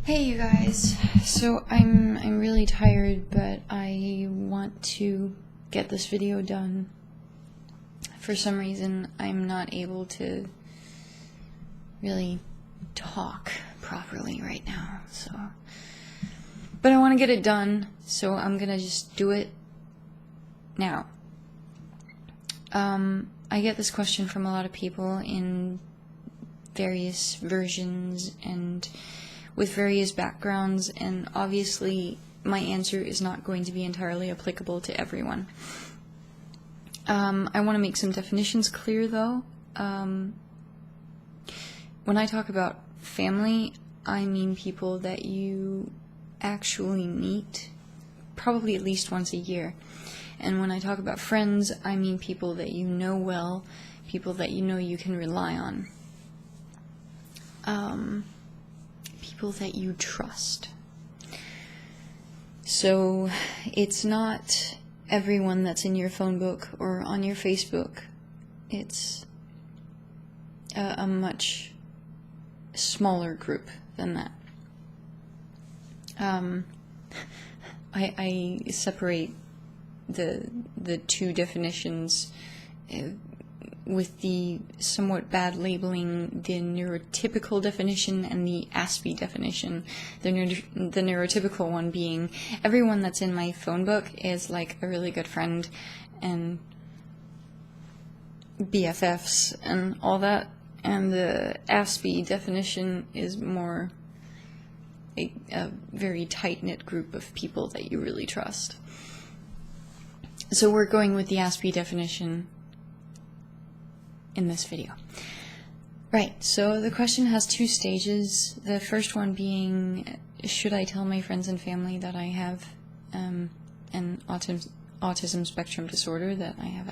Hey you guys, so I'm really tired, but I want to get this video done. For some reason, I'm not able to really talk properly right now, but I want to get it done, so I'm gonna just do it now. I get this question from a lot of people in various versions and with various backgrounds, and obviously my answer is not going to be entirely applicable to everyone. I want to make some definitions clear though. When I talk about family, I mean people that you actually meet probably at least once a year. And when I talk about friends, I mean people that you know well, people that you know you can rely on. People that you trust. So it's not everyone that's in your phone book or on your Facebook. It's a much smaller group than that. I separate the two definitions with the somewhat bad labeling, the neurotypical definition and the Aspie definition. The neurotypical one being everyone that's in my phone book is like a really good friend and BFFs and all that, and the Aspie definition is more a very tight-knit group of people that you really trust. So we're going with the Aspie definition in this video. Right, so the question has two stages. The first one being, should I tell my friends and family that I have an autism spectrum disorder, that I have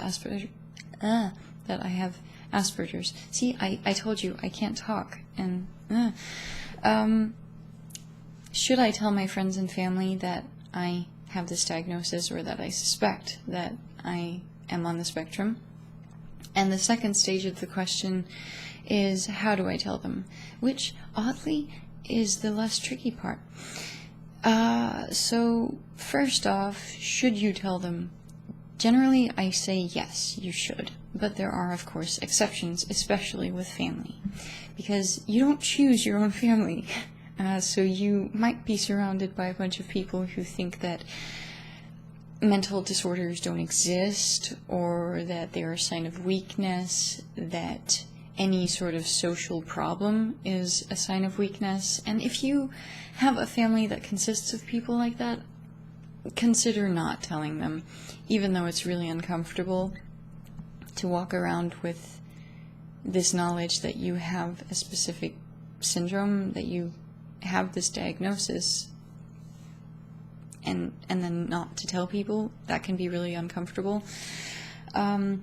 Asperger's. See, I told you I can't talk. And should I tell my friends and family that I have this diagnosis, or that I suspect that I am on the spectrum? And the second stage of the question is, how do I tell them? Which, oddly, is the less tricky part. So, first off, should you tell them? Generally, I say yes, you should. But there are, of course, exceptions, especially with family. Because you don't choose your own family. So you might be surrounded by a bunch of people who think that mental disorders don't exist, or that they're a sign of weakness, that any sort of social problem is a sign of weakness. And if you have a family that consists of people like that, consider not telling them, even though it's really uncomfortable to walk around with this knowledge that you have a specific syndrome, that you have this diagnosis, and then not to tell people. That can be really uncomfortable. But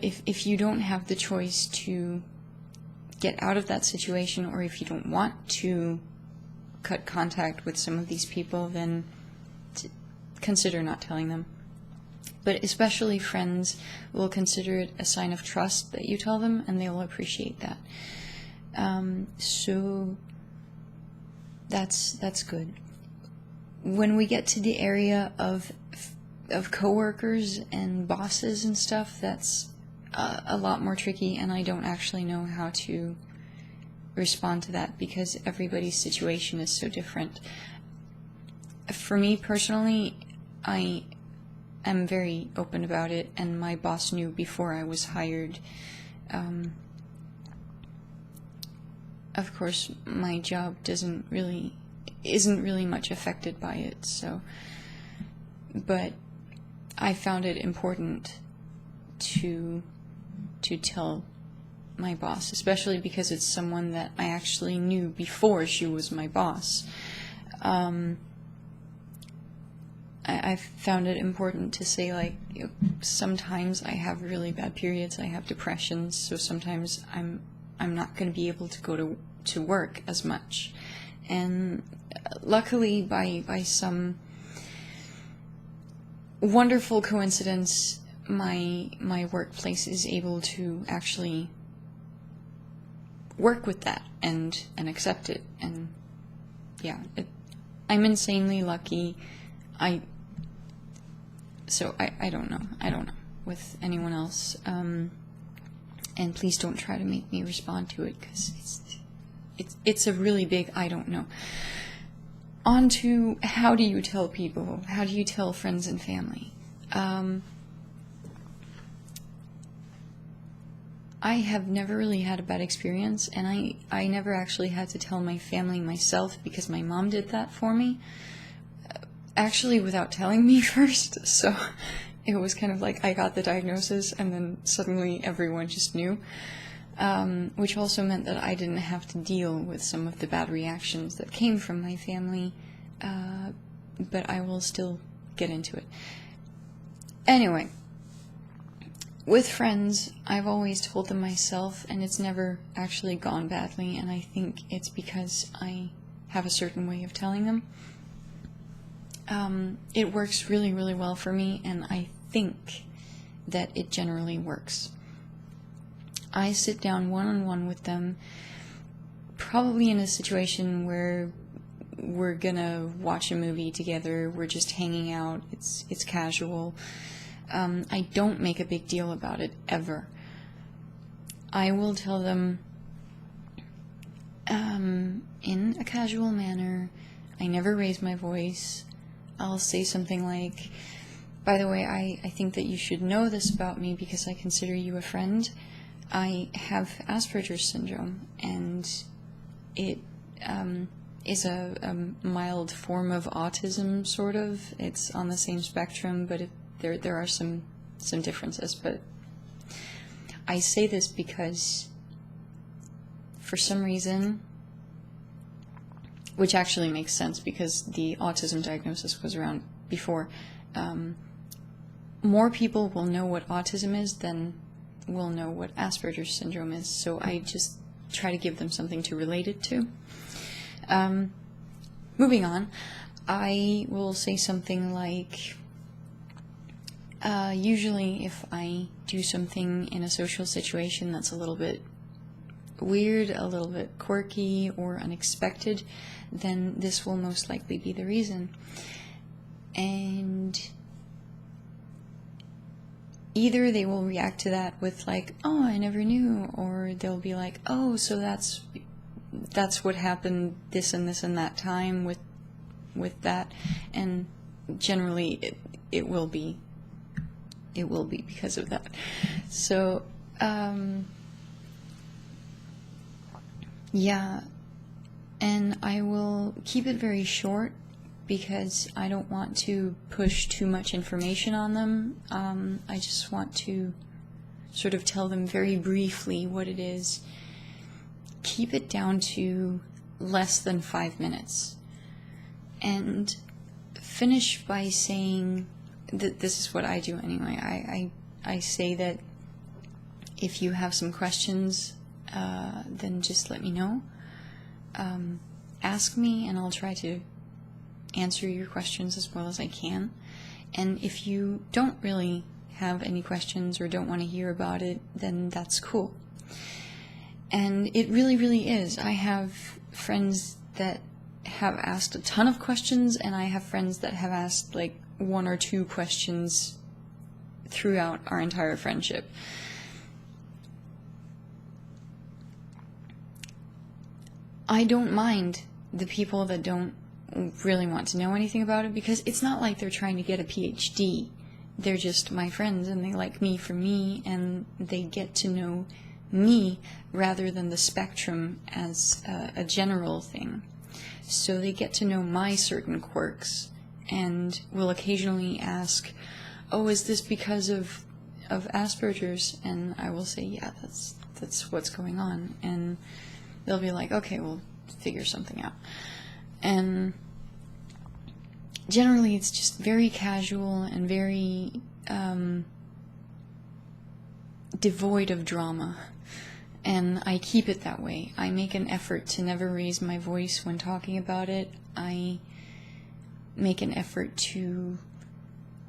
if you don't have the choice to get out of that situation, or if you don't want to cut contact with some of these people, then consider not telling them. But especially friends will consider it a sign of trust that you tell them, and they will appreciate that. So that's good. When we get to the area of coworkers and bosses and stuff, that's a lot more tricky, and I don't actually know how to respond to that because everybody's situation is so different. For me personally, I am very open about it, and my boss knew before I was hired. Of course, my job isn't really much affected by it, so, but I found it important to tell my boss, especially because it's someone that I actually knew before she was my boss. I found it important to say, like, sometimes I have really bad periods, I have depressions, so sometimes I'm not going to be able to go to work as much. And luckily, by some wonderful coincidence, my workplace is able to actually work with that and accept it. And yeah, I'm insanely lucky. I don't know. I don't know with anyone else. And please don't try to make me respond to it, because it's a really big I don't know. On to how do you tell people? How do you tell friends and family? I have never really had a bad experience, and I never actually had to tell my family myself, because my mom did that for me, actually without telling me first. So it was kind of like I got the diagnosis and then suddenly everyone just knew, which also meant that I didn't have to deal with some of the bad reactions that came from my family, but I will still get into it. Anyway, with friends, I've always told them myself, and it's never actually gone badly, and I think it's because I have a certain way of telling them. It works really, really well for me, and I think that it generally works. I sit down one-on-one with them, probably in a situation where we're gonna watch a movie together, we're just hanging out, it's casual. I don't make a big deal about it, ever. I will tell them in a casual manner. I never raise my voice. I'll say something like, by the way, I think that you should know this about me because I consider you a friend. I have Asperger's syndrome, and it is a mild form of autism, sort of. It's on the same spectrum, but there are some differences. But I say this because, for some reason, which actually makes sense because the autism diagnosis was around before, more people will know what autism is than will know what Asperger's syndrome is, so I just try to give them something to relate it to. Moving on, I will say something like, usually if I do something in a social situation that's a little bit weird, a little bit quirky or unexpected, then this will most likely be the reason. And either they will react to that with like, oh, I never knew, or they'll be like, oh, so that's what happened this and this and that time with that. And generally it will be because of that. So yeah, and I will keep it very short because I don't want to push too much information on them. I just want to sort of tell them very briefly what it is. Keep it down to less than 5 minutes. And finish by saying that this is what I do anyway. I say that if you have some questions, then just let me know. Ask me and I'll try to answer your questions as well as I can. And if you don't really have any questions or don't want to hear about it, then that's cool. And it really, really is. I have friends that have asked a ton of questions, and I have friends that have asked like 1 or 2 questions throughout our entire friendship. I don't mind the people that don't really want to know anything about it, because it's not like they're trying to get a PhD. They're just my friends, and they like me for me, and they get to know me rather than the spectrum as a general thing. So they get to know my certain quirks, and will occasionally ask, oh, is this because of Asperger's? And I will say, yeah, that's what's going on. And they'll be like, okay, we'll figure something out. And generally it's just very casual and very devoid of drama. And I keep it that way. I make an effort to never raise my voice when talking about it. I make an effort to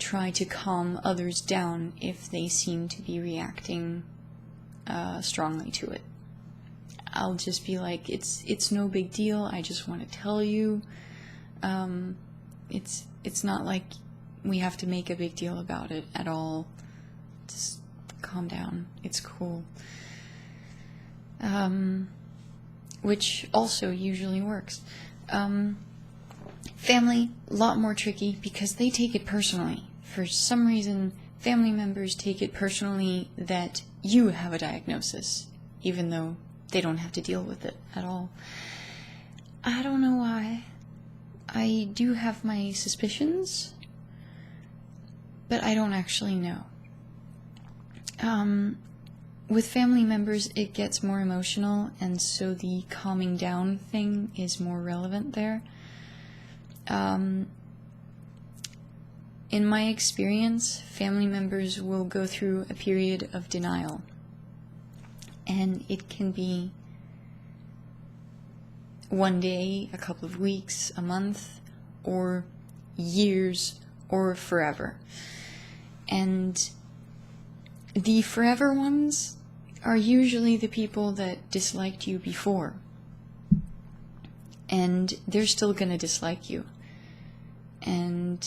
try to calm others down if they seem to be reacting strongly to it. I'll just be like, it's no big deal. I just want to tell you. It's not like we have to make a big deal about it at all. Just calm down. It's cool. Which also usually works. Family, a lot more tricky because they take it personally. For some reason, family members take it personally that you have a diagnosis, even though they don't have to deal with it at all. I don't know why. I do have my suspicions, but I don't actually know. With family members, it gets more emotional, and so the calming down thing is more relevant there. In my experience, family members will go through a period of denial, and it can be one day, a couple of weeks, a month, or years, or forever. And the forever ones are usually the people that disliked you before. And they're still gonna dislike you. And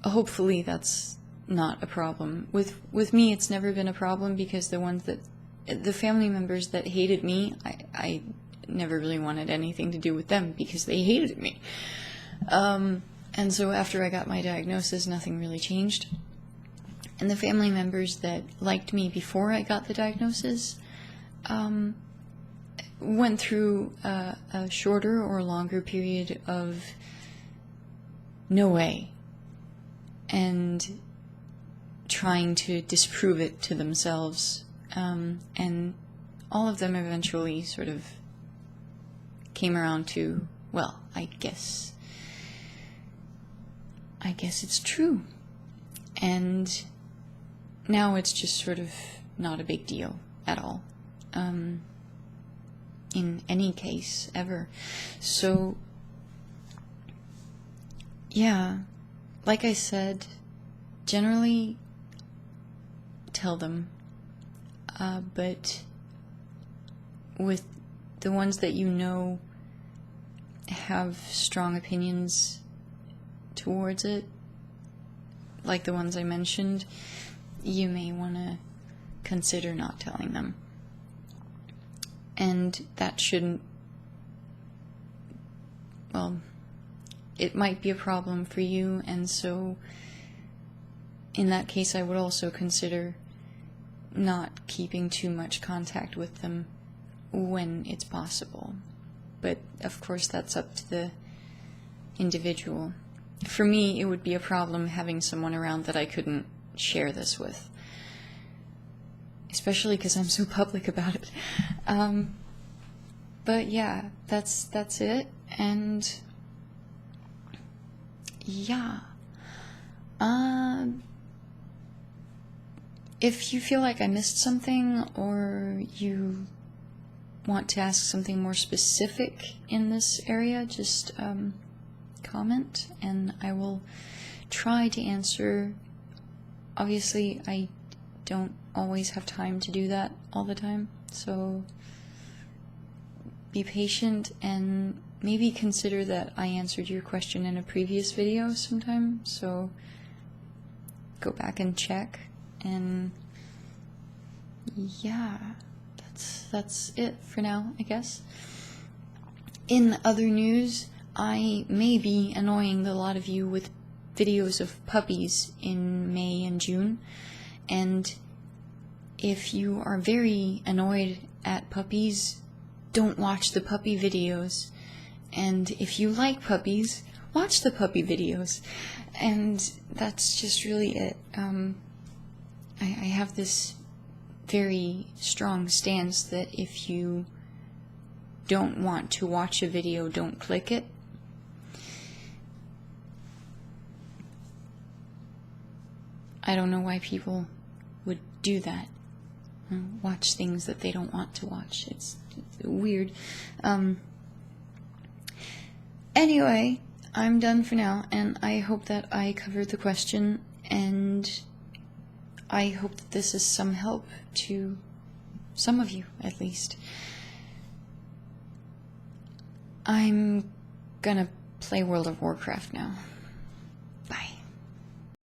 hopefully that's not a problem. With me, it's never been a problem because the family members that hated me, I never really wanted anything to do with them because they hated me. And so after I got my diagnosis, nothing really changed. And the family members that liked me before I got the diagnosis went through a shorter or longer period of no way, and trying to disprove it to themselves. And all of them eventually sort of came around to, well, I guess it's true. And now it's just sort of not a big deal at all, in any case, ever. So, yeah, like I said, generally tell them, but with the ones that you know have strong opinions towards it, like the ones I mentioned, you may want to consider not telling them. And that shouldn't, well, it might be a problem for you, and so in that case I would also consider not keeping too much contact with them when it's possible. But of course that's up to the individual. For me, it would be a problem having someone around that I couldn't share this with, especially because I'm so public about it. But yeah, that's it. And yeah, if you feel like I missed something, or you want to ask something more specific in this area, just comment and I will try to answer. Obviously, I don't always have time to do that all the time, so be patient and maybe consider that I answered your question in a previous video sometime, so go back and check. And yeah, that's it for now, I guess. In other news, I may be annoying a lot of you with videos of puppies in May and June, and if you are very annoyed at puppies, don't watch the puppy videos. And if you like puppies, watch the puppy videos. And that's just really it. I have this very strong stance that if you don't want to watch a video, don't click it. I don't know why people would do that. Watch things that they don't want to watch. It's weird. Anyway, I'm done for now, and I hope that I covered the question, and I hope that this is some help to Some of you, at least. I'm gonna play World of Warcraft now.